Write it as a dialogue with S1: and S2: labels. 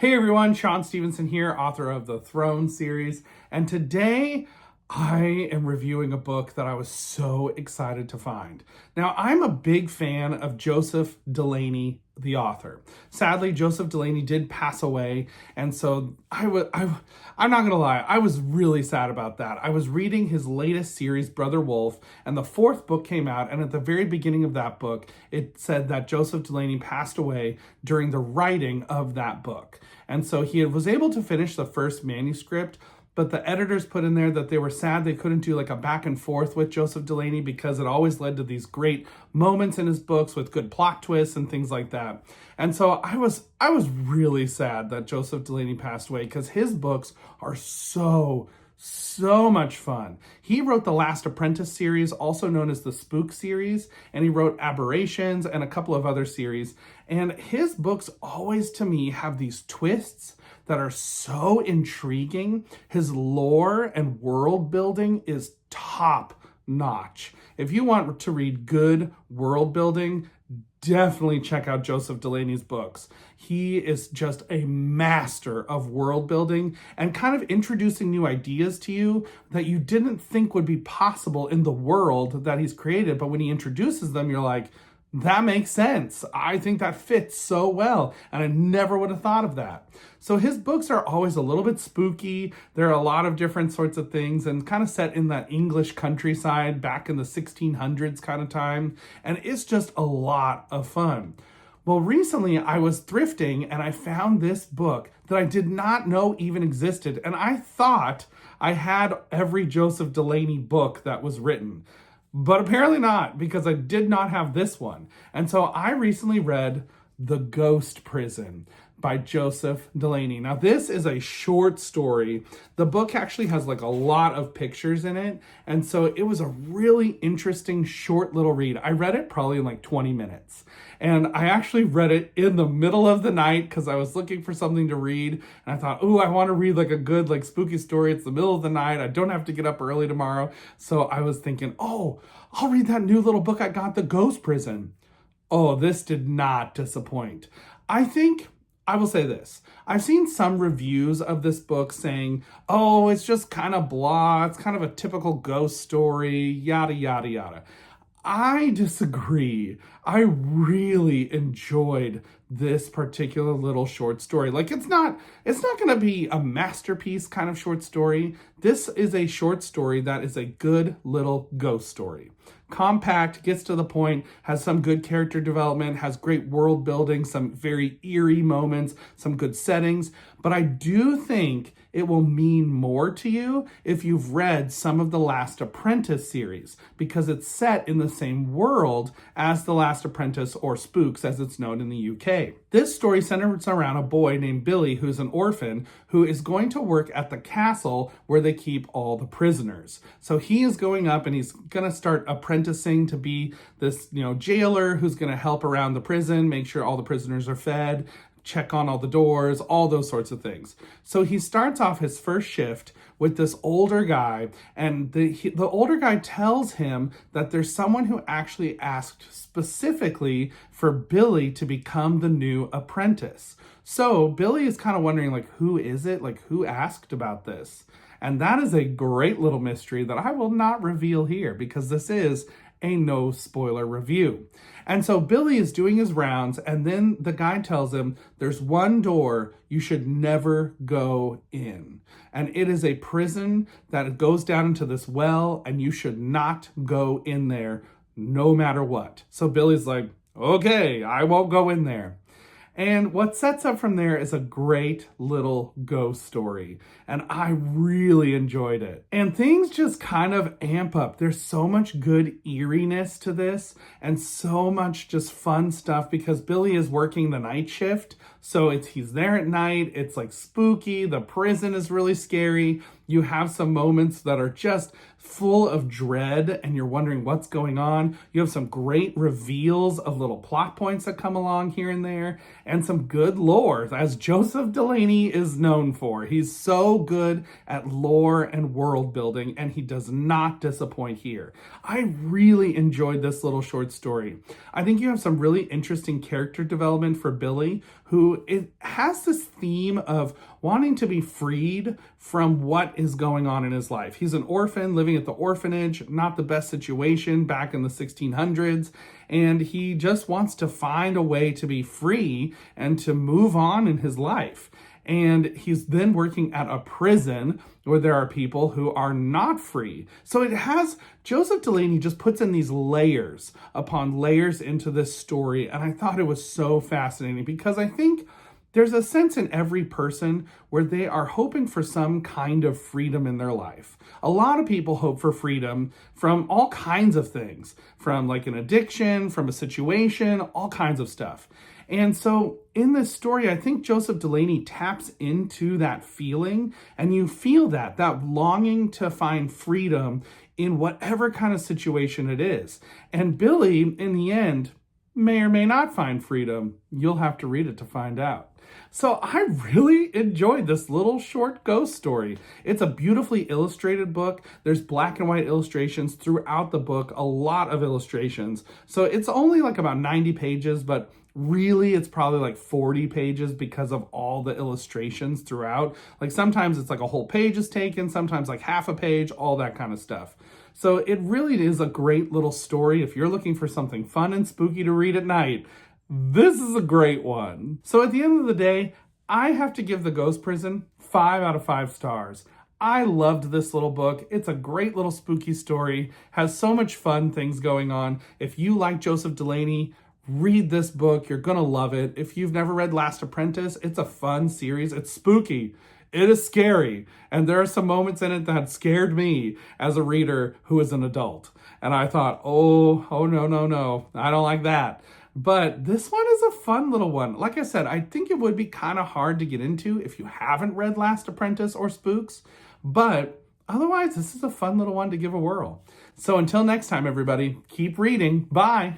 S1: Hey everyone, Shaun Stevenson here, author of the Throne series, and today I am reviewing a book that I was so excited to find. Now, I'm a big fan of Joseph Delaney, the author. Sadly, Joseph Delaney did pass away, and so I'm not gonna lie, I was really sad about that. I was reading his latest series, Brother Wolf, and the fourth book came out, and at the very beginning of that book, it said that Joseph Delaney passed away during the writing of that book. And so he was able to finish the first manuscript, but the editors put in there that they were sad they couldn't do like a back and forth with Joseph Delaney because it always led to these great moments in his books with good plot twists and things like that. And so I was really sad that Joseph Delaney passed away because his books are so much fun. He wrote the LAST APPRENTICE series, also known as the Spooks series, and he wrote Aberrations and a couple of other series. And his books always, to me, have these twists that are so intriguing. His lore and world building is top notch. If you want to read good world building, definitely check out Joseph Delaney's books. He is just a master of world building and kind of introducing new ideas to you that you didn't think would be possible in the world that he's created. But when he introduces them, you're like, that makes sense. I think that fits so well. And I never would have thought of that. So his books are always a little bit spooky. There are a lot of different sorts of things and kind of set in that English countryside back in the 1600s kind of time. And it's just a lot of fun. Well, recently I was thrifting and I found this book that I did not know even existed. And I thought I had every Joseph Delaney book that was written. But apparently not, because I did not have this one. And so I recently read The Ghost Prison by Joseph Delaney. Now, this is a short story. The book actually has like a lot of pictures in it. And so it was a really interesting short little read. I read it probably in like 20 minutes. And I actually read it in the middle of the night because I was looking for something to read. And I thought, oh, I want to read like a good like spooky story. It's the middle of the night. I don't have to get up early tomorrow. So I was thinking, oh, I'll read that new little book I got, The Ghost Prison. Oh, this did not disappoint. I will say this. I've seen some reviews of this book saying, oh, it's just kind of blah. It's kind of a typical ghost story, yada, yada, yada. I disagree. I really enjoyed this particular little short story. Like it's not going to be a masterpiece kind of short story. This is a short story that is a good little ghost story. Compact, gets to the point, has some good character development, has great world building, some very eerie moments, some good settings. But I do think it will mean more to you if you've read some of the Last Apprentice series, because it's set in the same world as the Last Apprentice, or Spooks as it's known in the UK. This story centers around a boy named Billy who's an orphan who is going to work at the castle where they keep all the prisoners. So he is going up and he's going to start apprenticing to be this, jailer who's going to help around the prison, make sure all the prisoners are fed, check on all the doors, all those sorts of things. So he starts off his first shift with this older guy, and the older guy tells him that there's someone who actually asked specifically for Billy to become the new apprentice. So Billy is kind of wondering, like, who is it? Like, who asked about this? And that is a great little mystery that I will not reveal here because this is a no spoiler review. And so Billy is doing his rounds, and then the guy tells him there's one door you should never go in. And it is a prison that goes down into this well, and you should not go in there no matter what. So Billy's like, okay, I won't go in there. And what sets up from there is a great little ghost story. And I really enjoyed it. And things just kind of amp up. There's so much good eeriness to this and so much just fun stuff because Billy is working the night shift. So he's there at night. It's like spooky. The prison is really scary. You have some moments that are just full of dread and you're wondering what's going on. You have some great reveals of little plot points that come along here and there, and some good lore, as Joseph Delaney is known for. He's so good at lore and world building, and he does not disappoint here. I really enjoyed this little short story. I think you have some really interesting character development for Billy, who has this theme of wanting to be freed from what is going on in his life. He's an orphan living at the orphanage, not the best situation back in the 1600s, and he just wants to find a way to be free and to move on in his life. And he's then working at a prison where there are people who are not free. So Joseph Delaney just puts in these layers upon layers into this story. And I thought it was so fascinating because I think there's a sense in every person where they are hoping for some kind of freedom in their life. A lot of people hope for freedom from all kinds of things, from like an addiction, from a situation, all kinds of stuff. And so in this story, I think Joseph Delaney taps into that feeling, and you feel that longing to find freedom in whatever kind of situation it is. And Billy, in the end, may or may not find freedom. You'll have to read it to find out. So I really enjoyed this little short ghost story. It's a beautifully illustrated book. There's black and white illustrations throughout the book, a lot of illustrations. So it's only like about 90 pages, but really it's probably like 40 pages because of all the illustrations throughout. Like sometimes it's like a whole page is taken, sometimes like half a page, all that kind of stuff. So it really is a great little story. If you're looking for something fun and spooky to read at night, this is a great one. So at the end of the day, I have to give The Ghost Prison 5 out of 5 stars. I loved this little book. It's a great little spooky story, has so much fun things going on. If you like Joseph Delaney, read this book. You're gonna love it. If you've never read Last Apprentice, it's a fun series. It's spooky. It is scary. And there are some moments in it that scared me as a reader who is an adult. And I thought, oh, no. I don't like that. But this one is a fun little one. Like I said, I think it would be kind of hard to get into if you haven't read Last Apprentice or Spooks. But otherwise, this is a fun little one to give a whirl. So until next time, everybody, keep reading. Bye.